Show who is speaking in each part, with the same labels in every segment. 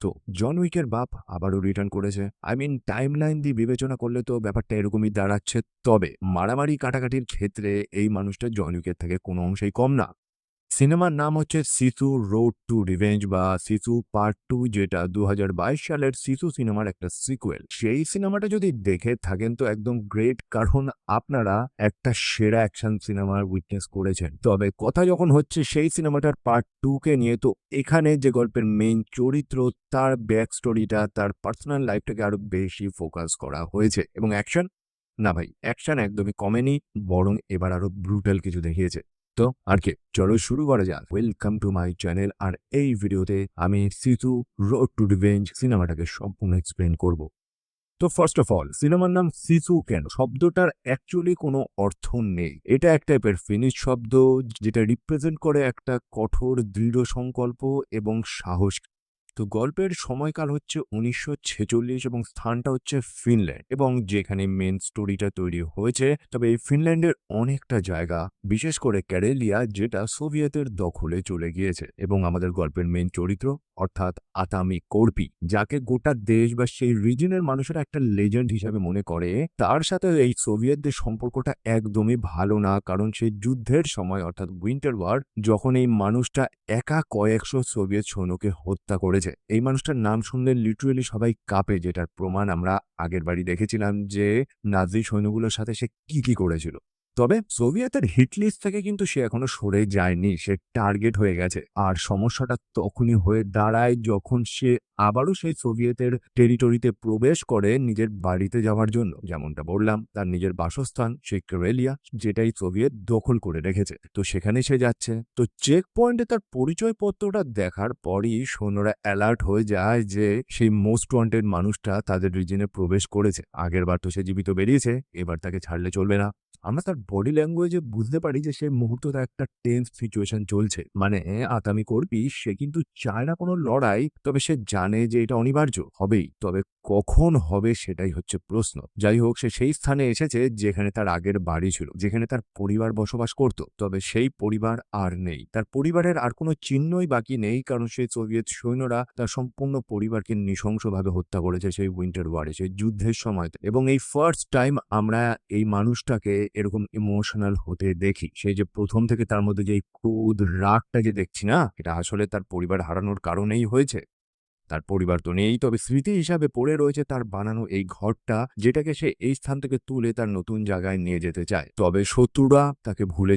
Speaker 1: তো জন উইকের বাপ আবারও রিটার্ন করেছে। টাইমলাইন দিয়ে বিবেচনা করলে তো ব্যাপারটা এরকমই দাঁড়াচ্ছে। তবে মারামারি কাটাকাটির ক্ষেত্রে এই মানুষটা জন উইকের থেকে কোনো অংশেই কম না। সিনেমার নাম হচ্ছে সিসু রোড টু রিভেঞ্জ বা সিসু পার্ট 2, যেটা ২০২২ সালের সিসু সিনেমার একটা সিকুয়েল। সেই সিনেমাটা যদি দেখে থাকেন তো একদম গ্রেট, কারণ আপনারা একটা সেরা অ্যাকশন সিনেমার উইটনেস করেছেন। তবে কথা যখন হচ্ছে সেই সিনেমাটার পার্ট 2 কে নিয়ে, তো এখানে যে গল্পের মেইন চরিত্র, তার ব্যাক স্টোরিটা, তার পার্সোনাল লাইফটাকে আরো বেশি ফোকাস করা হয়েছে। এবং অ্যাকশন, না ভাই, অ্যাকশন একদমই কমেনি, বরং এবার আরো ব্রুটাল কিছু দেখিয়েছে। তো আর কি, চলো শুরু করা যাক। Welcome to my channel. আর এই ভিডিওতে আমি সিসু রোড টু রিভেঞ্জ সিনেমাটাকে সম্পূর্ণ এক্সপ্লেন করব। তো ফার্স্ট অফ অল, সিনেমার নাম সিসু কেন? শব্দটার অ্যাকচুয়ালি কোনো অর্থ নেই। এটা এক টাইপের ফিনিশ শব্দ, যেটা রিপ্রেজেন্ট করে একটা কঠোর দৃঢ় সংকল্প এবং সাহস। তো গল্পের সময়কাল হচ্ছে ১৯৪৬ এবং স্থানটা হচ্ছে ফিনল্যান্ড, এবং যেখানে মেন স্টোরিটা তৈরি হয়েছে। তবে এই ফিনল্যান্ডের অনেকটা জায়গা, বিশেষ করে ক্যারেলিয়া, যেটা সোভিয়েতের দখলে চলে গিয়েছে। এবং আমাদের গল্পের মেন চরিত্র অর্থাৎ আতামি কোর্পি, যাকে গোটা দেশ বা সেই রিজনের মানুষেরা একটা লেজেন্ড হিসাবে মনে করে, তার সাথে এই সোভিয়েতদের সম্পর্কটা একদমই ভালো না। কারণ সেই যুদ্ধের সময় অর্থাৎ উইন্টার ওয়ার, যখন এই মানুষটা একা কয়েকশো সোভিয়েত সৈন্যকে হত্যা করেছে। এই মানুষটার নাম শুনলে লিটারেলি সবাই কাঁপে, যেটার প্রমাণ আমরা আগের বারই দেখেছিলাম যে নাজি সৈন্যগুলোর সাথে সে কি করেছিল। তবে সোভিয়েতের হিট লিস্ট থেকে কিন্তু সে এখনো সরে যায়নি, সে টার্গেট হয়ে গেছে। আর সমস্যাটা তখনই হয়ে দাঁড়ায় যখন সে আবারও সেই সোভিয়েতের টেরিটরিতে প্রবেশ করে নিজের বাড়িতে যাওয়ার জন্য। যেমনটা বললাম, তার নিজের বাসস্থান সেই কারেলিয়া, যেটাই সোভিয়েত দখল করে রেখেছে। তো সেখানে সে যাচ্ছে। তো চেক পয়েন্টে তার পরিচয়পত্রটা দেখার পরই সৈন্যরা অ্যালার্ট হয়ে যায় যে সেই মোস্ট ওয়ান্টেড মানুষটা তাদের রিজনে প্রবেশ করেছে। আগের বার তো সে জীবিত বেরিয়েছে, এবার তাকে ছাড়লে চলবে না। আমরা তার বডি ল্যাঙ্গুয়েজে বুঝতে পারি যে সেই মুহূর্তে একটা টেন্স সিচুয়েশন চলছে। মানে আতামি কোর্পি সে কিন্তু চায় না কোনো লড়াই, তবে সে জানে যে এটা অনিবার্য হবেই। তবে কখন হবে সেটাই হচ্ছে প্রশ্ন। যাই হোক, সে সেই স্থানে এসেছে যেখানে তার আগের বাড়ি ছিল, যেখানে তার পরিবার বসবাস করত। তবে সেই পরিবার আর নেই, তার পরিবারের আর কোনো চিহ্নই বাকি নেই, কারণ সেই সোভিয়েত সৈন্যরা তার সম্পূর্ণ পরিবারকে নৃশংসভাবে হত্যা করেছে সেই উইন্টার ওয়ারে, সেই যুদ্ধের সময়। এবং এই ফার্স্ট টাইম আমরা এই মানুষটাকে এরকম ইমোশনাল হতে দেখি। সেই যে প্রথম থেকে তার মধ্যে যে ক্রোধ, রাগটা যে দেখছি না, এটা আসলে তার পরিবার হারানোর কারণেই হয়েছে। তার পরিবার তো নেই, তবে স্মৃতি হিসাবে পড়ে রয়েছে তার বানানো এই ঘরটা, যেটাকে সে এই স্থান থেকে তুলে তার নতুন জায়গায় নিয়ে যেতে চায়। তবে শত্রুরা তাকে ভুলে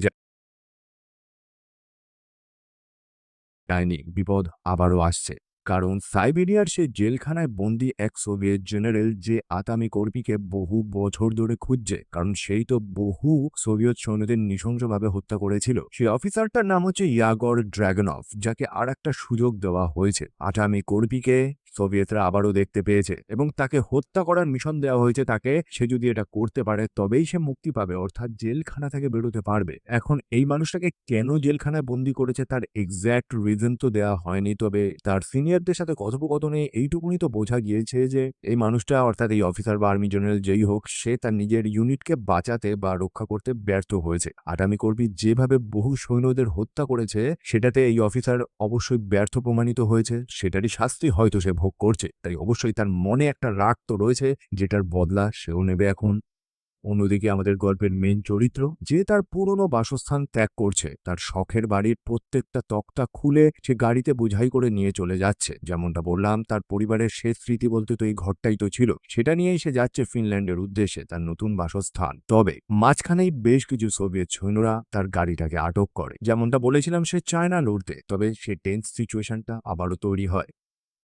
Speaker 1: যায়নি, বিপদ আবারও আসছে। কারণ সাইবেরিয়ার সে জেলখানায় বন্দী এক সোভিয়েত জেনারেল, যে আতামি কোর্পিকে বহু বছর ধরে খুঁজছে, কারণ সেই তো বহু সোভিয়েত সৈন্যদের নৃশংসভাবে হত্যা করেছিল। সেই অফিসারটার নাম হচ্ছে ইয়াগর ড্রাগনভ, যাকে আর একটা সুযোগ দেওয়া হয়েছে। আতামি কোর্পিকে সোভিয়েতরা আবারও দেখতে পেয়েছে এবং তাকে হত্যা করার মিশন দেওয়া হয়েছে তাকে। সে যদি এটা করতে পারে তবেই সে মুক্তি পাবে, অর্থাৎ জেলখানা থেকে বেরোতে পারবে। এখন এই মানুষটাকে কেন জেলখানায় বন্দি করেছে তার এক্স্যাক্ট রিজন তো দেওয়া হয়নি, তবে তার সিনিয়রদের সাথে কথোপকথনে এইটুকুনি তো বোঝা গিয়েছে যে এই মানুষটা, অর্থাৎ এই অফিসার বা আর্মি জেনারেল যেই হোক, সে তার নিজের ইউনিটকে বাঁচাতে বা রক্ষা করতে ব্যর্থ হয়েছে। আতামি কোর্পি যেভাবে বহু সৈন্যদের হত্যা করেছে, সেটাতে এই অফিসার অবশ্যই ব্যর্থ প্রমাণিত হয়েছে। সেটারই শাস্তি হয়তো সে ভোগ করছে। তাই অবশ্যই তার মনে একটা রাগ তো রয়েছে, যেটার বদলা সেও নেবে এখন। অন্যদিকে আমাদের গল্পের মেন চরিত্র, যে তার পুরনো বাসস্থান ত্যাগ করছে, তার শখের বাড়ির প্রত্যেকটা তক্তা খুলে সে গাড়িতে বোঝাই করে নিয়ে চলে যাচ্ছে। যেমনটা বললাম, তার পরিবারের শেষ স্মৃতি বলতে তো এই ঘরটাই তো ছিল। সেটা নিয়েই সে যাচ্ছে ফিনল্যান্ডের উদ্দেশ্যে, তার নতুন বাসস্থান। তবে মাঝখানেই বেশ কিছু সোভিয়েত সৈন্যরা তার গাড়িটাকে আটক করে। যেমনটা বলেছিলাম, সে চায় না লড়তে, তবে সে টেন্স সিচুয়েশনটা আবারও তৈরি হয়।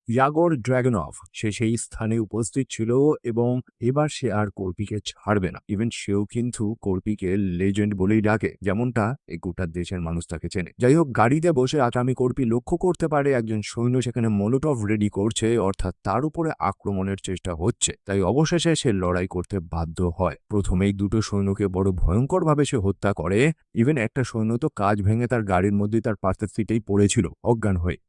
Speaker 1: ইয়াগর ড্রাগনভ সে সেই স্থানে উপস্থিত ছিল, এবং এবার সে আর কোর্পিকে ছাড়বে না। ইভেন সেও কিন্তু কোর্পিকে লেজেন্ড বলেই ডাকে, যেমনটা এই গোটা দেশের মানুষ তাকে চেনে। যাই হোক, গাড়িতে বসে আতামি কোর্পি লক্ষ্য করতে পারে একজন সৈন্য সেখানে মোলোটভ রেডি করছে, অর্থাৎ তার উপরে আক্রমণের চেষ্টা হচ্ছে। তাই অবশেষে সে লড়াই করতে বাধ্য হয়। প্রথমেই দুটো সৈন্যকে বড় ভয়ঙ্করভাবে সে হত্যা করে। ইভেন একটা সৈন্য তো কাজ ভেঙে তার গাড়ির মধ্যেই তার পাশের সিটেই পড়েছিল অজ্ঞান হয়ে।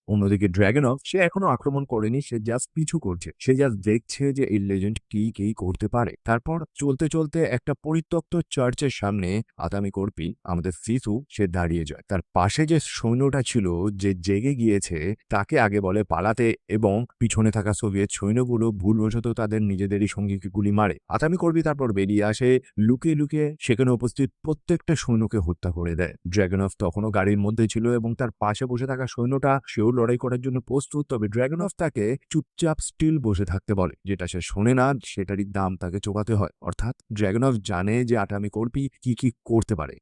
Speaker 1: অন্যদিকে ড্রাগনভ সে এখনো আক্রমণ করেনি, সে জাস্ট পিছু করছে, সে জাস্ট দেখছে যে এই লেজেন্ড কি করতে পারে। তারপর চলতে চলতে একটা পরিত্যক্ত চার্চের সামনে আতামি কর্পি আমাদের সিসু সে দাঁড়িয়ে যায়। তার পাশে যে সৈন্যটা ছিল যে জেগে গিয়েছে তাকে আগে বলে পালাতে এবং পিছনে থাকা সোভিয়েত সৈন্যগুলো ভুলবশত তাদের নিজেদেরই সঙ্গীকে গুলি মারে। আতামি কর্পি তারপর বেরিয়ে আসে, লুকিয়ে লুকিয়ে সেখানে উপস্থিত প্রত্যেকটা সৈন্যকে হত্যা করে দেয়। ড্রাগনভ তখনও গাড়ির মধ্যে ছিল এবং তার পাশে বসে থাকা সৈন্যটা সেও লড়াই করার জন্য প্রস্তুত, তবে ড্রাগনভ তাকে চুপচাপ স্টিল বসে থাকতে বলে, যেটা সে শোনে না, সেটারই দাম তাকে চোকাতে হয়। অর্থাৎ ড্রাগনভ জানে যে আটামি কর্পি কি করতে পারে।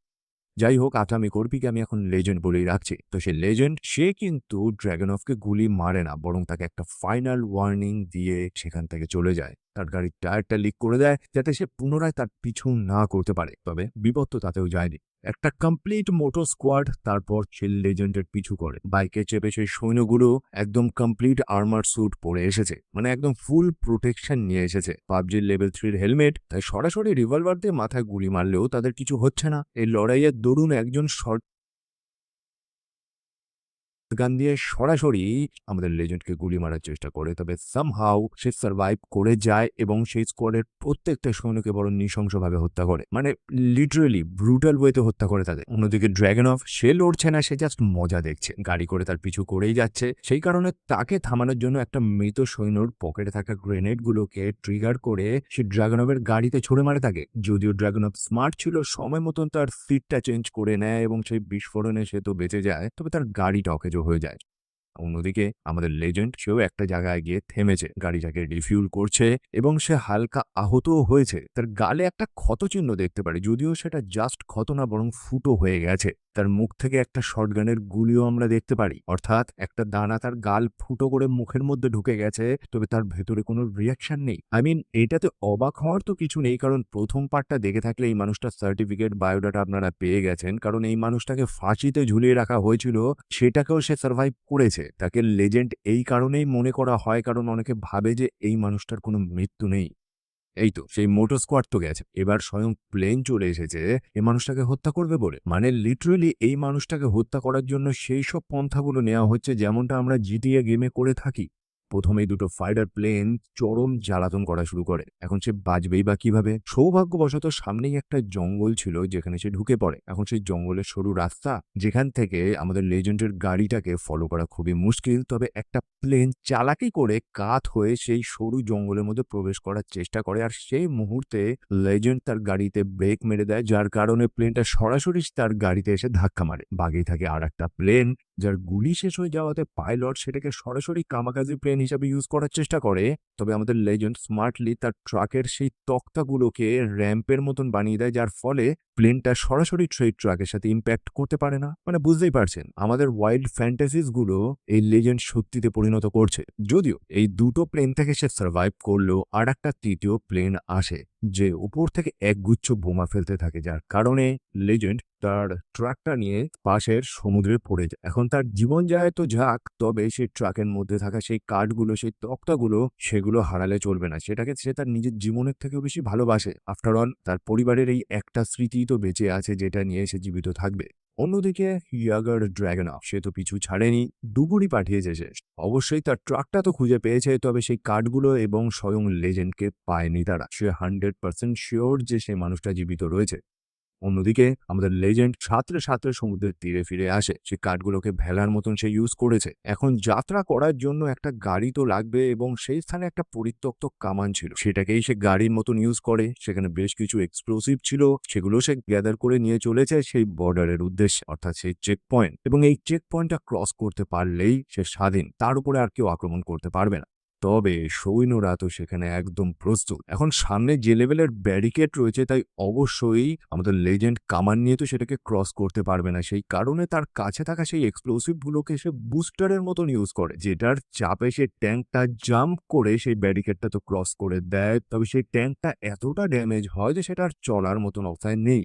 Speaker 1: যাই হোক, আটামি কর্পিকে আমি এখন লেজেন্ড বলেই রাখছি। তো সে লেজেন্ড সে কিন্তু ড্রাগনভকে গুলি মারে না, বরং তাকে একটা ফাইনাল ওয়ার্নিং দিয়ে সেখান থেকে চলে যায়। তার গাড়ির টায়ারটা লিক করে দেয় যাতে সে পুনরায় তার পিছু না করতে পারে। তবে বিপদ তো তাতেও যায়নি। একটা কমপ্লিট মোটর স্কোয়াড তারপর সে লেজেন্ডের পিছু করে। বাইকে চেপে সেই সৈন্যগুলো একদম কমপ্লিট আর্মার স্যুট পরে এসেছে, মানে একদম ফুল প্রোটেকশন নিয়ে এসেছে। পাবজির লেভেল 3 হেলমেট, তাই সরাসরি রিভলভার দিয়ে মাথায় গুলি মারলেও তাদের কিছু হচ্ছে না। এই লড়াইয়ের দরুন একজন শর্ট গান দিয়ে সরাসরি আমাদের লেজেন্ডকে গুলি মারার চেষ্টা করে, তবে সামহাউ সে সার্ভাইভ করে যায় এবং সেই স্কোয়াডের প্রত্যেকটা সৈন্যকে বড় নৃশংসভাবে হত্যা করে, মানে লিটারেলি ব্রুটাল ওয়েতে হত্যা করে তাদের। অন্যদিকে ড্রাগনভ সে লড়ছে না, সে জাস্ট মজা দেখছে, গাড়ি করে তার পিছু করেই যাচ্ছে। সেই কারণে তাকে থামানোর জন্য একটা মৃত সৈন্যর পকেটে থাকা গ্রেনেডগুলোকে ট্রিগার করে সে ড্রাগনভের গাড়িতে ছুড়ে মারে তাকে। যদিও ড্রাগনভ স্মার্ট ছিল, সময় মতন তার সিটটা চেঞ্জ করে নেয় এবং সেই বিস্ফোরণে সে তো বেঁচে যায়, তবে তার গাড়িটা অকেজো হয়ে যায়। অন্যদিকে আমাদের লেজেন্ড সেও একটা জায়গায় গিয়ে থেমেছে, গাড়িটাকে রিফিউল করছে এবং সে হালকা আহতও হয়েছে। তার গালে একটা ক্ষতচিহ্ন দেখতে পারে, যদিও সেটা জাস্ট ক্ষত না, বরং ফুটো হয়ে গেছে। তার মুখ থেকে একটা শটগানের গুলিও আমরা দেখতে পারি, অর্থাৎ একটা দানা তার গাল ফুটো করে মুখের মধ্যে ঢুকে গেছে, তবে তার ভেতরে কোনো রিয়াকশন নেই। এটাতে অবাক হওয়ার তো কিছু নেই, কারণ প্রথম পার্টটা দেখে থাকলে এই মানুষটার সার্টিফিকেট বায়োডাটা আপনারা পেয়ে গেছেন, কারণ এই মানুষটাকে ফাঁসিতে ঝুলিয়ে রাখা হয়েছিল, সেটাকেও সে সার্ভাইভ করেছে। তাকে লেজেন্ড এই কারণেই মনে করা হয় কারণ অনেকে ভাবে যে এই মানুষটার কোনো মৃত্যু নেই। এই তো সেই মোটর স্কোয়াড তো গেছে, এবার স্বয়ং প্লেন চলে এসেছে এই মানুষটাকে হত্যা করবে বলে। মানে লিটারেলি এই মানুষটাকে হত্যা করার জন্য সেই সব পন্থাগুলো নেওয়া হচ্ছে যেমনটা আমরা জিটিএ গেমে করে থাকি। প্রথমেই দুটো ফাইটার প্লেন চরম জ্বালাতন করা শুরু করে। এখন সে বাঁচবেই বা কিভাবে? সৌভাগ্যবশত সামনেই একটা জঙ্গল ছিল যেখানে সে ঢুকে পড়ে। এখন সেই জঙ্গলের সরু রাস্তা, যেখান থেকে আমাদের লেজেন্ডের গাড়িটাকে ফলো করা খুবই মুশকিল, তবে একটা প্লেন চালাকি করে কাত হয়ে সেই সরু জঙ্গলের মধ্যে প্রবেশ করার চেষ্টা করে, আর সেই মুহূর্তে লেজেন্ড তার গাড়িতে ব্রেক মেরে দেয়, যার কারণে প্লেনটা সরাসরি তার গাড়িতে এসে ধাক্কা মারে। বাগেই থাকে আর একটা প্লেন, যার গুলি শেষ হয়ে যাওয়াতে পাইলট সেটাকে সরাসরি কামাকাজি প্লেন হিসাবে ইউজ করার চেষ্টা করে। তবে আমাদের লেজেন্ড স্মার্টলি তার ট্রাকের সেই তক্তাগুলোকে র্যাম্পের মতন বানিয়ে দেয়, যার ফলে প্লেনটা সরাসরি সেই ট্রাকের সাথে ইম্প্যাক্ট করতে পারে না। মানে বুঝতেই পারছেন আমাদের ওয়াইল্ড ফ্যান্টাসিস গুলো এই লেজেন্ড সত্যিতে পরিণত করছে। যদিও এই দুটো প্লেন থেকে সে সার্ভাইভ করলেও আর একটা তৃতীয় প্লেন আসে, যে উপর থেকে একগুচ্ছ বোমা ফেলতে থাকে, যার কারণে লেজেন্ড তার ট্রাকটা নিয়ে পাশের সমুদ্রে পড়ে যায়। এখন তার জীবন যায় তো যাক, তবে সেই ট্রাকের মধ্যে থাকা সেই কাঠগুলো, সেই তক্তাগুলো, সেগুলো হারালে চলবে না। সেটাকে সে তার নিজের জীবনের থেকেও বেশি ভালোবাসে। আফটার অল তার পরিবারের এই একটা স্মৃতি তো বেঁচে আছে, যেটা নিয়ে সে জীবিত থাকবে। অন্যদিকে ইয়াগার ড্রাগনভ সে তো পিছু ছাড়েনি, ডুবুরি পাঠিয়েছে সে। অবশ্যই তার ট্রাকটা তো খুঁজে পেয়েছে, তবে সেই কাঠগুলো এবং স্বয়ং লেজেন্ডকে পায়নি তারা। সে 100% শিওর যে সেই মানুষটা জীবিত রয়েছে। অন্যদিকে আমাদের লেজেন্ড সাঁতরে সাঁতরে সমুদ্রের তীরে ফিরে আসে, সে কাঠগুলোকে ভেলার মতন সে ইউজ করেছে। এখন যাত্রা করার জন্য একটা গাড়ি তো লাগবে এবং সেই স্থানে একটা পরিত্যক্ত কামান ছিল, সেটাকেই সে গাড়ির মতন ইউজ করে। সেখানে বেশ কিছু এক্সপ্লোসিভ ছিল, সেগুলো সে গ্যাদার করে নিয়ে চলেছে সেই বর্ডারের উদ্দেশ্যে, অর্থাৎ সেই চেক পয়েন্ট। এবং এই চেক পয়েন্টটা ক্রস করতে পারলেই সে স্বাধীন, তার উপরে আর কেউ আক্রমণ করতে পারবে না। তবে সৈন্যরা তো সেখানে একদম প্রস্তুত। এখন সামনে যে লেভেলের ব্যারিকেড রয়েছে, তাই অবশ্যই আমাদের লেজেন্ড কামান নিয়ে তো সেটাকে ক্রস করতে পারবে না। সেই কারণে তার কাছে থাকা সেই এক্সপ্লোসিভ গুলোকে সে বুস্টারের মতন ইউজ করে, যেটার চাপে সে ট্যাঙ্কটা জাম্প করে সেই ব্যারিকেডটা তো ক্রস করে দেয়। তবে সেই ট্যাঙ্কটা এতটা ড্যামেজ হয় যে সেটা আর চলার মতন অবস্থায় নেই।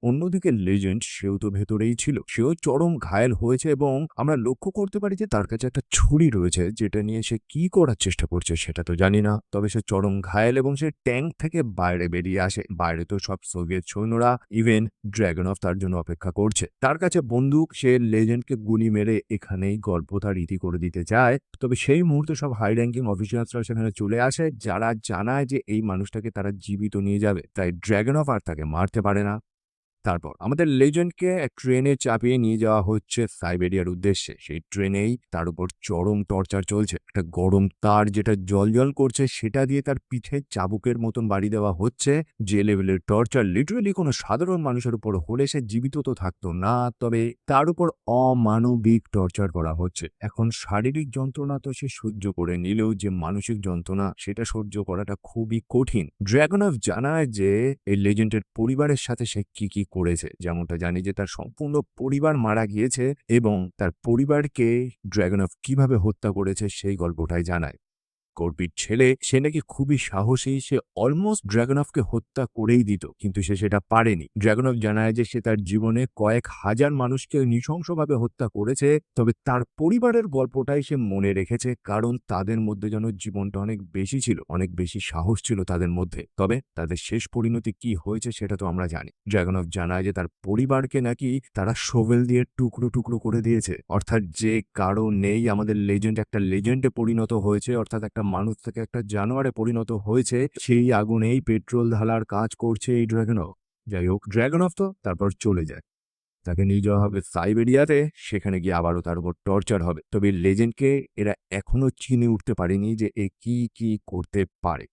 Speaker 1: অন্যদিকে লেজেন্ড সেও তো ভেতরেই ছিল, সেও চরম ঘায়েল হয়েছে এবং আমরা লক্ষ্য করতে পারি যে তার কাছে একটা ছুরি রয়েছে, যেটা নিয়ে সে কি করার চেষ্টা করছে সেটা তো জানি না। তবে সে চরম ঘায়েল এবং সে ট্যাঙ্ক থেকে বাইরে বেরিয়ে আসে। বাইরে তো সব সোভিয়েত সৈন্যরা, ইভেন ড্রাগনফ তার জন্য অপেক্ষা করছে। তার কাছে বন্দুক, সে লেজেন্ডকে গুলি মেরে এখানেই গল্প তার ইতি করে দিতে চায়। তবে সেই মুহূর্তে সব হাই র্যাঙ্কিং অফিসিয়ালসরা সেখানে চলে আসে, যারা জানায় যে এই মানুষটাকে তারা জীবিত নিয়ে যাবে, তাই ড্রাগনফ আর তাকে মারতে পারে না। তারপর আমাদের লেজেন্ডকে এক ট্রেনে চাপিয়ে নিয়ে যাওয়া হচ্ছে সাইবেরিয়ার উদ্দেশ্যে। সেই ট্রেনেই তার উপর চরম টর্চার চলছে। একটা গরম তার যেটা জ্বলজ্বল করছে, সেটা দিয়ে তার পিঠে চাবুকের মতন বাড়ি দেওয়া হচ্ছে। যে লেভেলের টর্চার লিটারেলি কোনো সাধারণ মানুষের উপর হলে সে জীবিত তো থাকতো না, তবে তার উপর অমানবিক টর্চার করা হচ্ছে। এখন শারীরিক যন্ত্রণা তো সে সহ্য করে নিলেও যে মানসিক যন্ত্রণা, সেটা সহ্য করাটা খুবই কঠিন। ড্রাগনফ জানায় যে এই লেজেন্ডের পরিবারের সাথে সে কি করেছে। যেমনটা জানি যে তার সম্পূর্ণ পরিবার মারা গিয়েছে এবং তার পরিবারকে ড্রাগনফ কিভাবে হত্যা করেছে সেই গল্পটাই জানায়। কর্পির ছেলে, সে নাকি খুবই সাহসী, সে অলমোস্ট ড্রাগনফকে হত্যা করেই দিত, কিন্তু সে সেটা পারেনি। ড্রাগনফ জানায় যে সে তার জীবনে কয়েক হাজার মানুষকে নৃশংসভাবে হত্যা করেছে, তবে তার পরিবারের গল্পটাই সে মনে রেখেছে, কারণ তাদের মধ্যে যেন জীবনটা অনেক বেশি ছিল, অনেক বেশি সাহস ছিল তাদের মধ্যে। তবে তাদের শেষ পরিণতি কি হয়েছে সেটা তো আমরা জানি। ড্রাগনফ জানায় যে তার পরিবারকে নাকি তারা শোভেল দিয়ে টুকরো টুকরো করে দিয়েছে, অর্থাৎ যে কারণেই আমাদের লেজেন্ড একটা লেজেন্ডে পরিণত হয়েছে, অর্থাৎ একটা মানুষ থেকে একটা জানোয়ারে পরিণত হয়েছে, সেই আগুনেই পেট্রোল ঢালার কাজ করছে এই ড্রাগনফ। যাই হোক, ড্রাগনফ তো তারপর চলে যায়। তাকে নিয়ে যাওয়া হবে সাইবেরিয়াতে, সেখানে গিয়ে আবারও তার উপর টর্চার হবে। তবে লেজেন্ডকে এরা এখনো চিনে উঠতে পারেনি যে এ কি করতে পারে।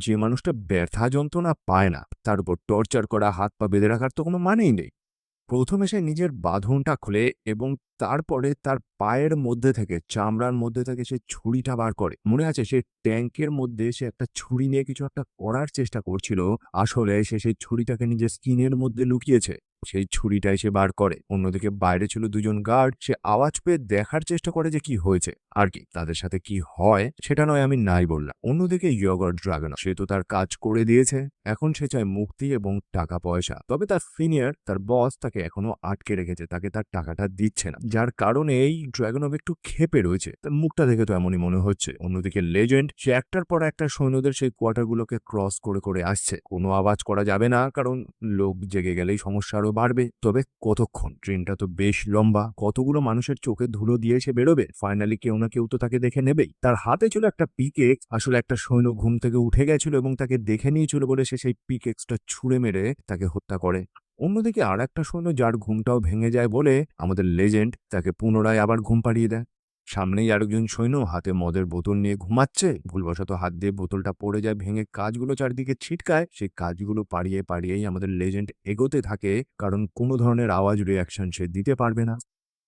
Speaker 1: যে মানুষটা ব্যথা যন্ত্রণা পায় না, তার উপর টর্চার করা, হাত পা বেঁধে রাখার তো কোনো মানেই নেই। প্রথমে সে নিজের বাঁধনটা খুলে এবং তারপরে তার পায়ের মধ্যে থেকে, চামড়ার মধ্যে থেকে সে ছুরিটা বার করে। মনে আছে সে ট্যাঙ্কের মধ্যে সে একটা ছুরি নিয়ে কিছু একটা করার চেষ্টা করছিল, আসলে সে সেই ছুরিটাকে নিজের স্কিনের মধ্যে লুকিয়েছে। সেই ছুরিটাই সে বার করে। অন্যদিকে বাইরে ছিল দুজন গার্ড, সে আওয়াজ পেয়ে দেখার চেষ্টা করে যে কি হয়েছে, আর কি তাদের সাথে কি হয় সেটা নয় আমি নাই বললাম। অন্যদিকে ইয়গর ড্রাগন, সে তো তার কাজ করে দিয়েছে, এখন সে চায় মুক্তি এবং টাকা পয়সা। তবে তার সিনিয়র, তার বস তাকে এখনো আটকে রেখেছে, তাকে তার টাকাটা দিচ্ছে না, যার কারণে এই ড্রাগনভ একটু ক্ষেপে রয়েছে। তার মুখটা দেখে তো এমনই মনে হচ্ছে। অন্যদিকে লেজেন্ড, সে একটার পর একটা সৈন্যদের সেই কোয়ার্টারগুলোকে ক্রস করে আসছে। কোনো আওয়াজ করা যাবে না, কারণ লোক জেগে গেলেই সমস্যা আরো বাড়বে। তবে কতক্ষণ? ট্রেনটা তো বেশ লম্বা, কতগুলো মানুষের চোখে ধুলো দিয়ে সে বেরোবে? ফাইনালি কেউ না কেউ তো তাকে দেখে নেবেই। তার হাতে ছিল একটা পিকেক্স, আসলে একটা সৈন্য ঘুম থেকে উঠে গেছিল এবং তাকে দেখে নিয়েছিল বলে সে সেই পিকেক্সটা ছুঁড়ে মেরে তাকে হত্যা করে। অন্যদিকে আর একটা সৈন্য, যার ঘুমটাও ভেঙে যায় বলে আমাদের লেজেন্ড তাকে পুনরায় আবার ঘুম পাড়িয়ে দেয়। সামনেই আরেকজন সৈন্য হাতে মদের বোতল নিয়ে ঘুমাচ্ছে, ভুলবশত হাত দিয়ে বোতলটা পড়ে যায়, ভেঙে কাঁচগুলো চারদিকে ছিটকায়। সেই কাঁচগুলো পাড়িয়েই আমাদের লেজেন্ড এগোতে থাকে, কারণ কোনো ধরনের আওয়াজ রিয়াকশন সে দিতে পারবে না।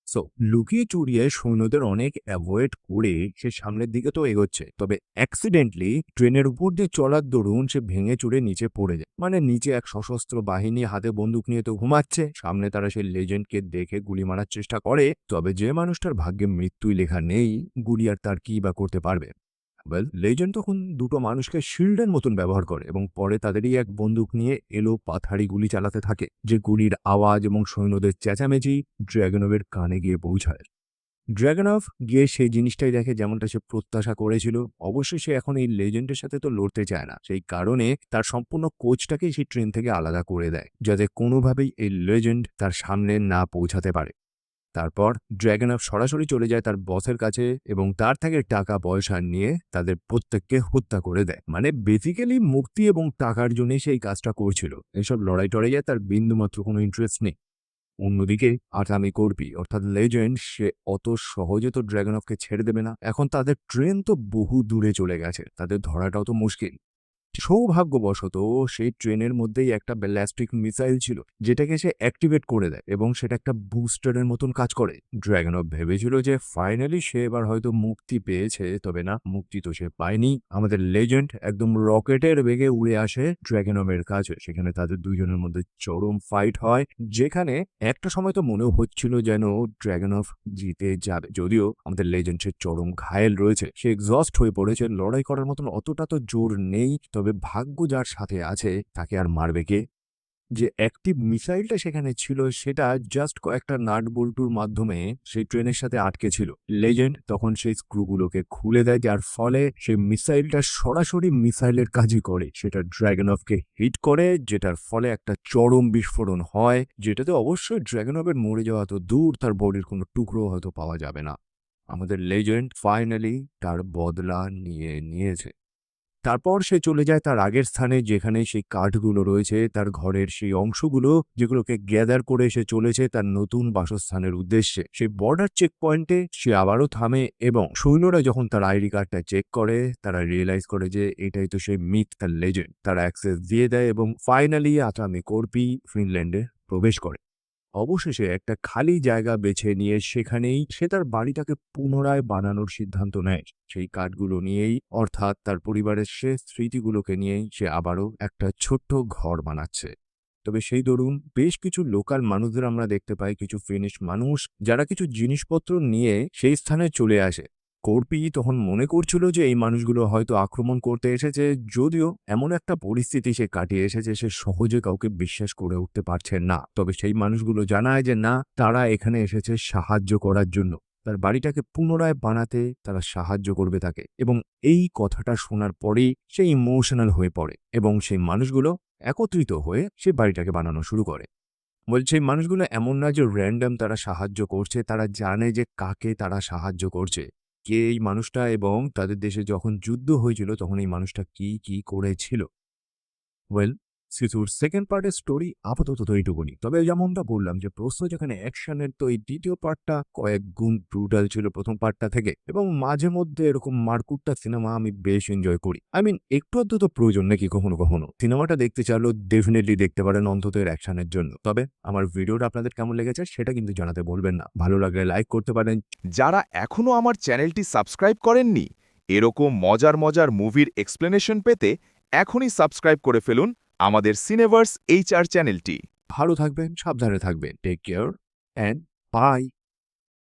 Speaker 1: সো লুকিয়ে চুরিয়ে সৈন্যদের অনেক অ্যাভয়েড করে সে সামনের দিকে তো এগোচ্ছে, তবে অ্যাক্সিডেন্টলি ট্রেনের উপর দিয়ে চলার দরুন সে ভেঙে চুরে নিচে পড়ে যায়। নিচে এক সশস্ত্র বাহিনী হাতে বন্দুক নিয়ে তো ঘুমাচ্ছে, সামনে তারা সেই লেজেন্ডকে দেখে গুলি মারার চেষ্টা করে। তবে যে মানুষটার ভাগ্যে মৃত্যুই লেখা নেই, গুলি আর তার কি বা করতে পারবে? লেজেন্ড তখন দুটো মানুষকে শিল্ডের মতন ব্যবহার করে এবং পরে তাদেরই এক বন্দুক নিয়ে এলো পাথারি গুলি চালাতে থাকে। যে গুলির আওয়াজ এবং সৈন্যদের চেঁচামেচি ড্রাগনভের কানে গিয়ে পৌঁছায়। ড্রাগনভ গিয়ে সেই জিনিসটাই দেখে যেমনটা সে প্রত্যাশা করেছিল। অবশ্যই সে এখন এই লেজেন্ডের সাথে তো লড়তে চায় না, সেই কারণে তার সম্পূর্ণ কোচটাকেই সেই ট্রেন থেকে আলাদা করে দেয়, যাতে কোনোভাবেই এই লেজেন্ড তার সামনে না পৌঁছাতে পারে। তারপর ড্রাগনভ সরাসরি চলে যায় তার বসের কাছে এবং তার থেকে টাকা পয়সা নিয়ে তাদের প্রত্যেককে হত্যা করে দেয়। বেসিক্যালি মুক্তি এবং টাকার জন্যই সেই কাজটা করছিল। এসব লড়াই টড়াইয়ে তার বিন্দুমাত্র কোনো ইন্টারেস্ট নেই। অন্যদিকে আটামি কর্পি, অর্থাৎ লেজেন্ড, সে অত সহজে তো ড্রাগনভকে ছেড়ে দেবে না। এখন তাদের ট্রেন তো বহু দূরে চলে গেছে, তাদের ধরাটাও তো মুশকিল। সৌভাগ্যবশত সেই ট্রেনের মধ্যেই একটা ব্যালিস্টিক মিসাইল ছিল, যেটাকে সে অ্যাক্টিভেট করে দেয় এবং সেটা একটা বুস্টারের মতন কাজ করে। ড্রাগনভ ভেবেছিল যে ফাইনালি সে এবার হয়তো মুক্তি পেয়েছে, তবে না, মুক্তি তো সে পায়নি। আমাদের লেজেন্ড একদম রকেটের বেগে উড়ে আসে ড্রাগনভের কাছে। সেখানে তাদের দুইজনের মধ্যে চরম ফাইট হয়, যেখানে একটা সময় তো মনেও হচ্ছিল যেন ড্রাগনভ জিতে যাবে, যদিও আমাদের লেজেন্ড সে চরম ঘায়েল রয়েছে, সে এক্সস্ট হয়ে পড়েছে, লড়াই করার মতন অতটা তো জোর নেই। তবে ভাগ্য যার সাথে আছে তাকে আর মারবে কে? যে অ্যাক্টিভ মিসাইলটা সেখানে ছিল সেটা জাস্ট কয়েকটা নাট বল্টুর মাধ্যমে সেই ট্রেনের সাথে আটকে ছিল। লেজেন্ড তখন সেই স্ক্রুগুলোকে খুলে দেয়, যার ফলে সেই মিসাইলটা সরাসরি মিসাইলের কাজই করে। সেটা ড্র্যাগনভকে হিট করে, যেটার ফলে একটা চরম বিস্ফোরণ হয়, যেটাতে অবশ্যই ড্র্যাগনভের মরে যাওয়া তো দূর, তার বডির কোনো টুকরো হয়তো পাওয়া যাবে না। আমাদের লেজেন্ড ফাইনালি তার বদলা নিয়েছে। তারপর সে চলে যায় তার আগের স্থানে, যেখানে সেই কাঠগুলো রয়েছে, তার ঘরের সেই অংশগুলো যেগুলোকে গ্যাদার করে সে চলেছে তার নতুন বাসস্থানের উদ্দেশ্যে। সেই বর্ডার চেক পয়েন্টে সে আবারও থামে এবং সৈন্যরা যখন তার আইডি কার্ডটা চেক করে, তারা রিয়েলাইজ করে যে এটাই তো সেই মিথ, তার লেজেন্ড। তারা অ্যাক্সেস দিয়ে দেয় এবং ফাইনালি আতামি কর্পি ফিনল্যান্ডে প্রবেশ করে। অবশেষে একটা খালি জায়গা বেছে নিয়ে সেখানেই সে তার বাড়িটাকে পুনরায় বানানোর সিদ্ধান্ত নেয়। সেই কাঠগুলো নিয়েই, অর্থাৎ তার পরিবারের শেষ স্মৃতিগুলোকে নিয়েই সে আবারও একটা ছোট্ট ঘর বানাচ্ছে। তবে সেই দরুন বেশ কিছু লোকাল মানুষদের আমরা দেখতে পাই, কিছু ফিনিশ মানুষ যারা কিছু জিনিসপত্র নিয়ে সেই স্থানে চলে আসে। কর্পি তখন মনে করছিল যে এই মানুষগুলো হয়তো আক্রমণ করতে এসেছে, যদিও এমন একটা পরিস্থিতি সে কাটিয়ে এসেছে সে সহজে কাউকে বিশ্বাস করে উঠতে পারছে না। তবে সেই মানুষগুলো জানায় যে না, তারা এখানে এসেছে সাহায্য করার জন্য। তার বাড়িটাকে পুনরায় বানাতে তারা সাহায্য করবে তাকে, এবং এই কথাটা শোনার পরেই সে ইমোশনাল হয়ে পড়ে এবং সেই মানুষগুলো একত্রিত হয়ে সে বাড়িটাকে বানানো শুরু করে। বলছে এই মানুষগুলো এমন না যে র্যান্ডম তারা সাহায্য করছে, তারা জানে যে কাকে তারা সাহায্য করছে, কে এই মানুষটা, এবং তাদের দেশে যখন যুদ্ধ হয়েছিল তখন এই মানুষটা কি কি করেছিল। ওয়েল, সিসুর সেকেন্ড পার্টের স্টোরি আপাতত তো এইটুকুনি। তবে যেমনটা বললাম যে প্রশ্ন যেখানে অ্যাকশনের, তো এই দ্বিতীয় পার্টটা কয়েক গুণ ব্রুটাল ছিল প্রথম পার্টটা থেকে, এবং মাঝে মধ্যে এরকম মারকুটটা সিনেমা আমি বেশ এনজয় করি। একটু আধটু তো প্রয়োজন নাকি কখনো কখনো। সিনেমাটা দেখতে চাইলেও ডেফিনেটলি দেখতে পারেন, অন্তত এর অ্যাকশনের জন্য। তবে আমার ভিডিওটা আপনাদের কেমন লেগেছে সেটা কিন্তু জানাতে বলবেন না। ভালো লাগলে লাইক করতে পারেন।
Speaker 2: যারা এখনও আমার চ্যানেলটি সাবস্ক্রাইব করেননি, এরকম মজার মজার মুভির এক্সপ্লেনেশন পেতে এখনই সাবস্ক্রাইব করে ফেলুন আমাদের সিনেভার্স HR চ্যানেলটি।
Speaker 1: ভালো থাকবেন, সাবধানে থাকবেন। Take care and by.